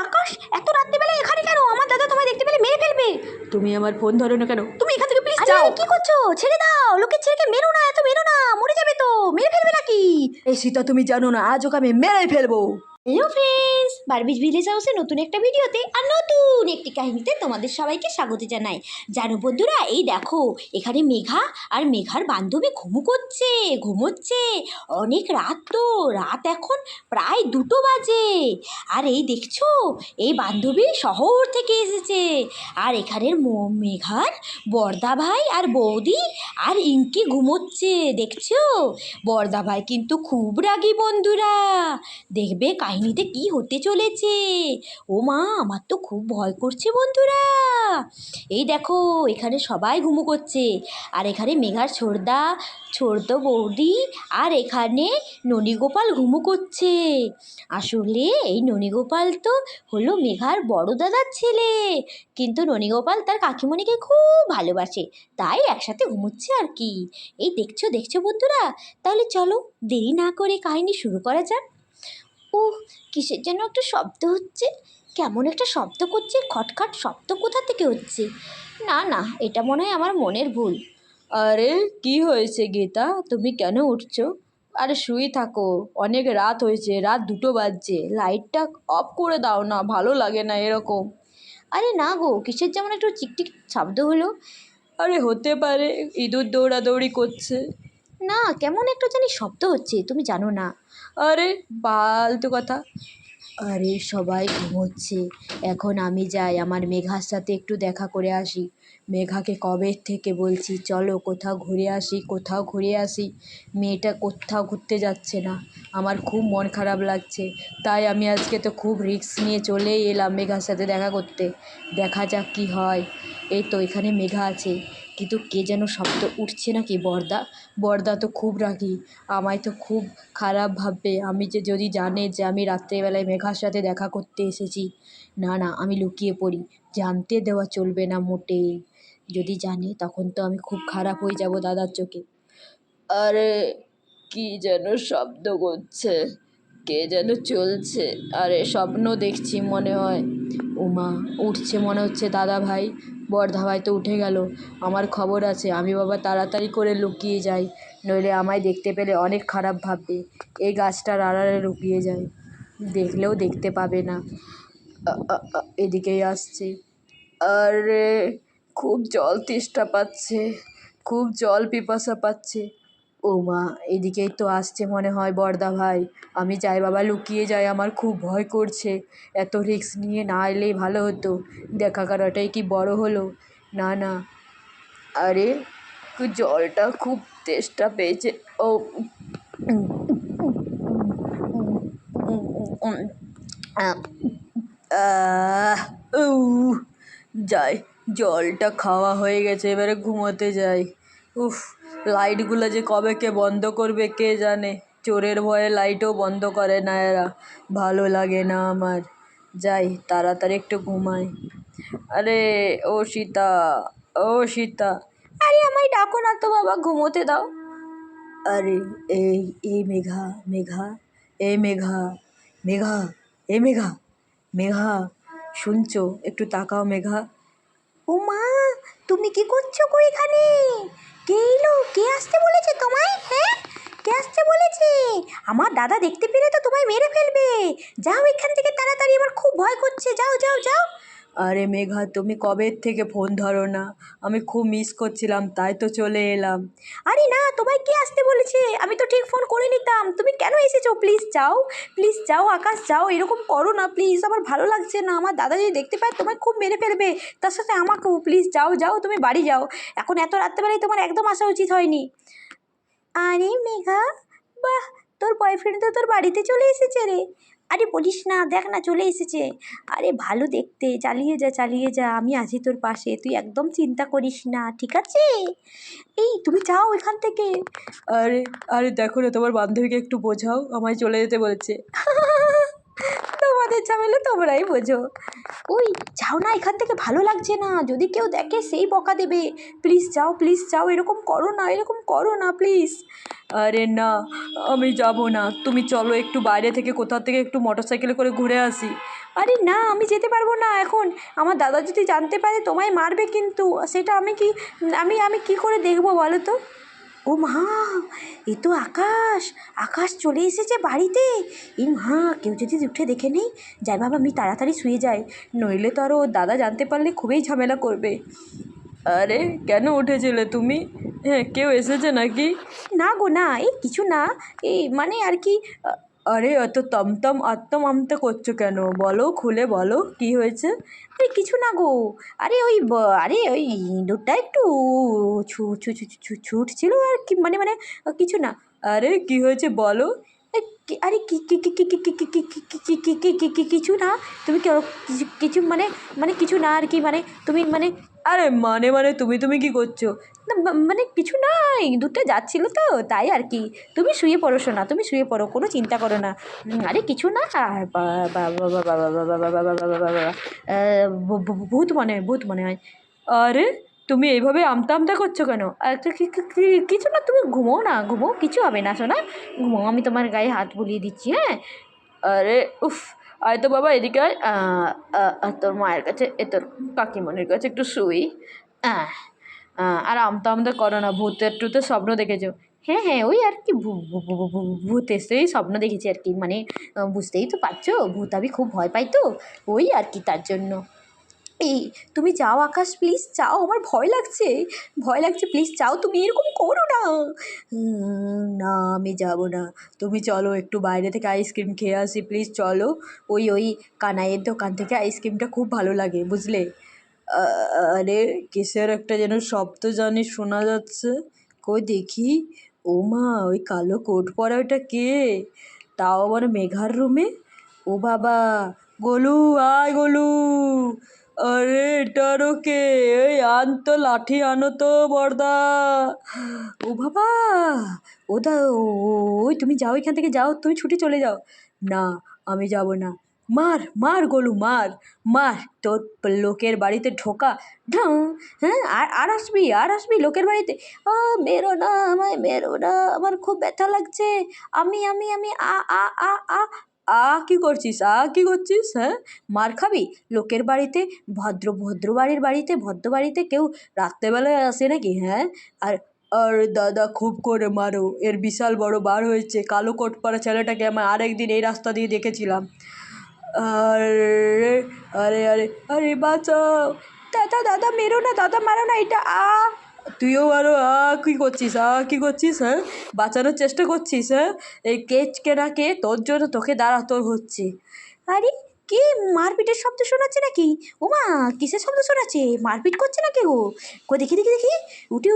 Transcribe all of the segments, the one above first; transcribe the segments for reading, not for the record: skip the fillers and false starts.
আকাশ, এত রাত্রিবেলা এখানে কেন? আমার দাদা তোমায় দেখতে পেলে মেরে ফেলবে। তুমি আমার ফোন ধরো না কেন? তুমি এখান থেকে প্লিজ যাও। কি করছো? ছেড়ে দাও, লোকের ছেলেকে মেরো না, এত মেরো না, মরে যাবে তো। মেরে ফেলবে নাকি? এই সীতা, তুমি জানো না আজ ওকে আমি মেরে ফেলবো। হ্যালো ফ্রেন্ডস, বারবিজ ভিলেজ হাউসে নতুন একটা ভিডিওতে আর নতুন একটি কাহিনীতে তোমাদের সবাইকে স্বাগত জানাই। জানো বন্ধুরা, এই দেখো এখানে মেঘা আর মেঘার বান্ধবী ঘুমোচ্ছে। অনেক রাত তো, রাত এখন প্রায় 2টো বাজে। আর এই দেখছো, এই বান্ধবী শহর থেকে এসেছে। আর এখানের মেঘার বড়দা ভাই আর বৌদি আর ইঙ্কি ঘুমোচ্ছে, দেখছো? বড়দা ভাই কিন্তু খুব রাগী বন্ধুরা। দেখবে কাহিনীতে কি হতে চলেছে। ও মা, আমার তো খুব ভয় করছে বন্ধুরা। এই দেখো এখানে সবাই ঘুমো করছে। আর এখানে মেঘার ছোট বৌদি আর এখানে ননীগোপাল ঘুমো করছে। আসলে এই ননীগোপাল তো হলো মেঘার বড় দাদার ছেলে, কিন্তু ননীগোপাল তার কাকিমণিকে খুব ভালোবাসে, তাই একসাথে ঘুমোচ্ছে আর কি। এই দেখছো বন্ধুরা, তাহলে চলো দেরি না করে কাহিনী শুরু করা যাক। কিসের যেন একটা শব্দ হচ্ছে, কেমন একটা শব্দ করছে, খটখট শব্দ কোথা থেকে হচ্ছে? না, এটা মনে হয় আমার মনের ভুল। আরে কি হয়েছে গীতা, তুমি কেন উঠছো? আরে শুয়ে থাকো, অনেক রাত হয়েছে, রাত 2টো বাজছে, লাইটটা অফ করে দাও না, ভালো লাগে না এরকম। আরে না গো, কিসের যেমন একটু চিকটিক শব্দ হলো। আরে হতে পারে ইঁদুর দৌড়াদৌড়ি করছে। না, কেমন একটা জানি শব্দ হচ্ছে, তুমি জানো না? আরে ফালতু কথা। আরে সবাই ঘুমোচ্ছে, এখন আমি যাই আমার মেঘার সাথে একটু দেখা করে আসি। মেঘাকে কবে থেকে বলছি চলো কোথাও ঘুরে আসি, মেয়েটা কোথাও ঘুরতে যাচ্ছে না। আমার খুব মন খারাপ লাগছে, তাই আমি আজকে তো খুব রিস্ক নিয়ে চলেই এলাম মেঘার সাথে দেখা করতে। দেখা যাক কি হয়। এই তো এখানে মেঘা আছে, কিন্তু কে যেন শব্দ উঠছে নাকি। বড়দা তো খুব রাগী, আমায় তো খুব খারাপ ভাববে। আমি যদি জানে যে আমি রাত্রেবেলায় মেঘার সাথে দেখা করতে এসেছি। না, আমি লুকিয়ে পড়ি, জানতে দেওয়া চলবে না মোটেই। যদি জানে তখন তো আমি খুব খারাপ হয়ে যাব দাদার চোখে। আরে কি যেন শব্দ করছে, কে যেন চলছে। আরে স্বপ্ন দেখছি মনে হয়। উমা, উঠছে মনে হচ্ছে দাদা ভাই। বড়দা ভাই তো উঠে গেল, আমার খবর আছে। আমি বাবা তাড়াতাড়ি করে লুকিয়ে যাই, নইলে আমায় দেখতে পেলে অনেক খারাপ ভাববে। এই গাছটার আড়ালে লুকিয়ে যাই, দেখলেও দেখতে পাবে না। এদিকেই আসছে। আরে খুব জল তেষ্টা পাচ্ছে, খুব জল পিপাসা পাচ্ছে। ও মা, এদিকেই তো আসছে মনে হয় বড়দা ভাই। আমি যাই বাবা, লুকিয়ে যাই, আমার খুব ভয় করছে। এত রিস্ক নিয়ে না এলেই ভালো হতো, দেখা করাটাই কি বড় হলো। না। আরে জলটা খুব তেষ্টা পেয়েছে। ও যাই, জলটা খাওয়া হয়ে গেছে, এবারে ঘুমোতে যাই। লাইটগুলো যে কবে কে বন্ধ করবে কে জানে। চোরের ভয়ে লাইটও বন্ধ করে না এরা, ভালো লাগে না আমার। যাই তাড়াতাড়ি একটু ঘুমাই। আরে ও সীতা। আরে আমায় ডাকো না তো বাবা, ঘুমোতে দাও। আরে এই মেঘা, এই মেঘা, শুনছো? একটু তাকাও মেঘা। ও মা, তুমি কি করছো গো এখানে? কে এলো? কে আসতে বলেছে তোমায়? হ্যাঁ, কে আসতে বলেছে? আমার দাদা দেখতে পেলে তো তোমায় মেরে ফেলবে। যাও এখান থেকে তাড়াতাড়ি, আমার খুব ভয় করছে। যাও। আরে মেঘা, তুমি কবে থেকে ফোন ধরো না? আমি খুব মিস করছিলাম, তাই তো চলে এলাম। আরে না, তোমায় কে আসতে বলেছে? আমি তো ঠিক ফোন করে নিতাম, তুমি কেন এসেছো? প্লিজ যাও আকাশ, যাও, এরকম করো না প্লিজ, আমার ভালো লাগছে না। আমার দাদা যদি দেখতে পায় তোমায় খুব মেরে ফেলবে, তার সাথে আমাকেও। প্লিজ যাও, তুমি বাড়ি যাও, এখন এত রাত্রেবেলায় তোমার একদম আসা উচিত হয়নি। আরে মেঘা, বাহ, তোর বয়ফ্রেন্ড তো তোর বাড়িতে চলে এসেছে রে। আরে বলিস না, দেখ না চলে এসেছে। আরে ভালো দেখতে, চালিয়ে যা, আমি আছি তোর পাশে, তুই একদম চিন্তা করিস না, ঠিক আছে? এই তুমি যাও এখান থেকে। আরে দেখো না, তোমার বান্ধবীকে একটু বোঝাও, আমায় চলে যেতে বলছে। তোমাদের ঝামেলা তোমরাই বোঝো। ওই যাও না, এখান থেকে ভালো লাগছে না, যদি কেউ দেখে সেই বকা দেবে। প্লিজ যাও, এরকম করো না প্লিজ। আরে না, আমি যাব না, তুমি চলো একটু বাইরে থেকে কোথা থেকে একটু মোটরসাইকেলে করে ঘুরে আসি। আরে না, আমি যেতে পারবো না এখন, আমার দাদা যদি জানতে পারে তোমায় মারবে কিন্তু, সেটা আমি কি করে দেখবো বলো তো। ও মা, এ তো আকাশ চলে এসেছে বাড়িতে। এই মা, কেউ যদি উঠে দেখে নেই, যাই বাবা আমি তাড়াতাড়ি শুয়ে যাই, নইলে তো আরও দাদা জানতে পারলে খুবই ঝামেলা করবে। আরে কেন উঠেছিলে তুমি? হ্যাঁ, কেউ এসেছে নাকি? না গো না, এই কিছু না, এই মানে আর কি। আরে এত তমতম আত্মম আমতে করছো কেন? বলো, খুলে বলো কি হয়েছে। আরে কিছু না গো, আরে ওই ইঁদুরটা একটু ছুটছিল আর কি, মানে কিছু না। আরে কি হয়েছে বলো। আরে কিছু না, তুমি কিছু মানে কিছু না আর কি, মানে তুমি মানে, আরে মানে তুমি কি করছো? না মানে কিছু না, ইঁদুরটা যাচ্ছিল তো তাই আর কি। তুমি শুয়ে পড়ো শোনা, তুমি শুয়ে পড়ো, কোনো চিন্তা করো না। আরে কিছু না, ভূত মনে হয়। আরে তুমি এইভাবে আমতা আমতা করছো কেন? কিছু না, তুমি ঘুমো, কিছু হবে না শোনা, ঘুমো, আমি তোমার গায়ে হাত বুলিয়ে দিচ্ছি, হ্যাঁ। আরে উফ, আয় তো বাবা এদিকে আয়, তোর মায়ের কাছে, তোর কাকিমণির কাছে একটু শুই। আহ আর আমতা আমতা করো না, ভূতের স্বপ্ন দেখেছো? হ্যাঁ, ওই আর কি, ভূত এসেই স্বপ্ন দেখেছি আর কি, মানে বুঝতেই তো পারছো, ভূত আমি খুব ভয় পাই তো, ওই আর কি তার জন্য। এই তুমি যাও আকাশ, প্লিজ যাও, আমার ভয় লাগছে, প্লিজ যাও, তুমি এরকম করো না। না আমি যাব না, তুমি চলো একটু বাইরে থেকে আইসক্রিম খেয়ে আসি, প্লিজ চলো। ওই কানাইয়ের দোকান থেকে আইসক্রিমটা খুব ভালো লাগে বুঝলে। আরে কিসের একটা যেন শব্দ জানি শোনা যাচ্ছে, কই দেখি। ও মা, ওই কালো কোট পরা ওটা কে? তাও আবার মেঘার রুমে। ও বাবা, গোলু, আয় গোলু। আরে এটারও কে? এই তো লাঠি আনো তো বড়দা। ও বাবা, ওই তুমি যাও, এখান থেকে যাও, তুমি ছুটে চলে যাও। না, আমি যাব না। মার গোলু, মার তোর লোকের বাড়িতে ঢোকা ঢং। হ্যাঁ, আর আসবি লোকের বাড়িতে। মেরো না, আমায় মেরো না, আমার খুব ব্যথা লাগছে। আমি আ আ আ আ কি করছিস হ্যাঁ? মার খাবি লোকের বাড়িতে? ভদ্র বাড়িতে কেউ রাত্রেবেলায় আসে নাকি, হ্যাঁ? আর আর দাদা খুব করে মারো, এর বিশাল বড় বার হয়েছে, কালো কোট পরা ছেলেটাকে আমি আরেকদিন এই রাস্তা দিয়ে দেখেছিলাম। আরে আরে বাঁচাও, দাদা মেরো না, দাদা মারো না, এটা তুইও আরো কি করছিস হ্যাঁ? বাঁচানোর চেষ্টা করছিস, হ্যাঁ? এই কেচকে না কে, তোর জন্য তোকে দাঁড়াতে হচ্ছে। আরে কে, মারপিটের শব্দ শোনাচ্ছে নাকি? ওমা, কিসের শব্দ শোনাচ্ছে? মারপিট করছে নাকি গো? দেখি, উঠি।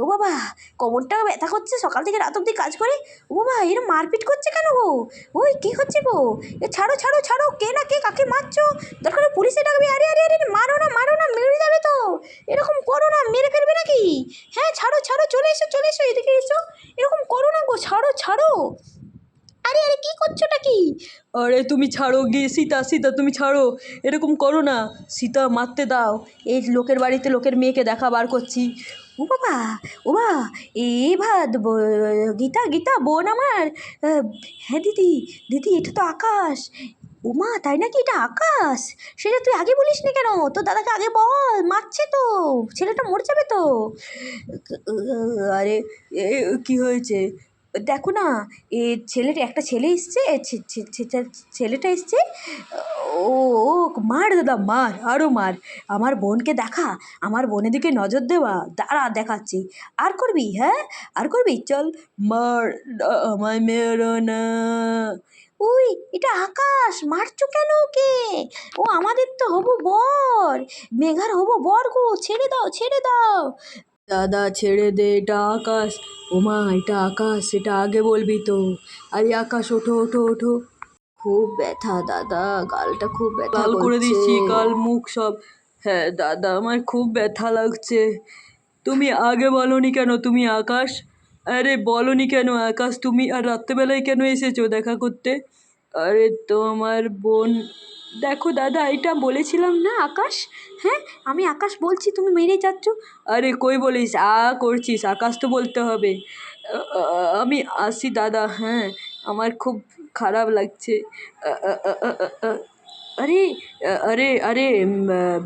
ও বাবা, কোমরটা ব্যথা করছে, সকাল থেকে রাত অব্দি কাজ করে। ও বাবা, এরম মারপিট করছে কেন গো? ওই কি হচ্ছে গো? এ ছাড়ো, কে না কে, কাকে মারছো? দরকার হলে পুলিশে ডাকবে। আরে মারো না, মেরে যাবে তো, এরকম করো না, মেরে ফেলবে নাকি? হ্যাঁ ছাড়ো, চলে এসো, এদিকে এসো, এরকম করো না গো, ছাড়ো। আরে কি করছোটা কি? আরে তুমি ছাড়ো গিয়ে, সীতা তুমি ছাড়ো, এরকম করো না। সীতা মারতে দাও, এই লোকের বাড়িতে লোকের মেয়েকে দেখা বার করছি। ও বাবা, এ গীতা বোন আমার। হ্যাঁ দিদি এটা তো আকাশ। ওমা, তাই নাকি, এটা আকাশ? সেটা তুই আগে বলিস নি কেন? তোর দাদাকে আগে বল, মারছে তো, ছেলেটা মরে যাবে তো। আরে কি হয়েছে দেখো না, একটা ছেলে এসছে, ছেলেটা এসছে। ও ও, মার দাদা মার, আরও মার, আমার বোনকে দেখা, আমার বোনের দিকে নজর দেওয়া, দাঁড়া দেখাচ্ছি। আর করবি, হ্যাঁ আর করবি, চল মার, আমায় মেরো না। ওই এটা আকাশ, মারছো কেন ওকে? ও আমাদের তো হবু বর, মেঘার হবু বর গো, ছেড়ে দাও। দাদা ছেড়ে দে, এটা আকাশ। ওমা, এটা আকাশ, সেটা আগে বলবি তো। আরে আকাশ, ওঠো। খুব ব্যথা দাদা, গালটা খুব ব্যথা করছে। লাল করে দিচ্ছি গাল মুখ সব। হ্যাঁ দাদা, আমার খুব ব্যথা লাগছে। তুমি আগে বলনি কেন তুমি আকাশ? আরে বলনি কেন আকাশ তুমি? আর রাত্রেবেলায় কেন এসেছো দেখা করতে? আরে তোমার বোন, দেখো দাদা, এটা বলেছিলাম না আকাশ। হ্যাঁ, আমি আকাশ বলছি, তুমি মেরে যাচ্ছ। আরে কই বলিস করছিস, আকাশ তো বলতে হবে। আমি আসি দাদা, হ্যাঁ, আমার খুব খারাপ লাগছে। আ, আ, আ, আ, আ, আ, আরে আরে আরে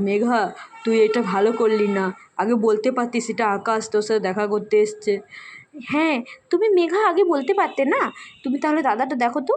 মেঘা, তুই এটা ভালো করলি না, আগে বলতে পারতিস এটা আকাশ তোর সাথে দেখা করতে এসছে। হ্যাঁ, তুমি মেঘা আগে বলতে পারতে না? তুমি তাহলে দাদাটা দেখো তো।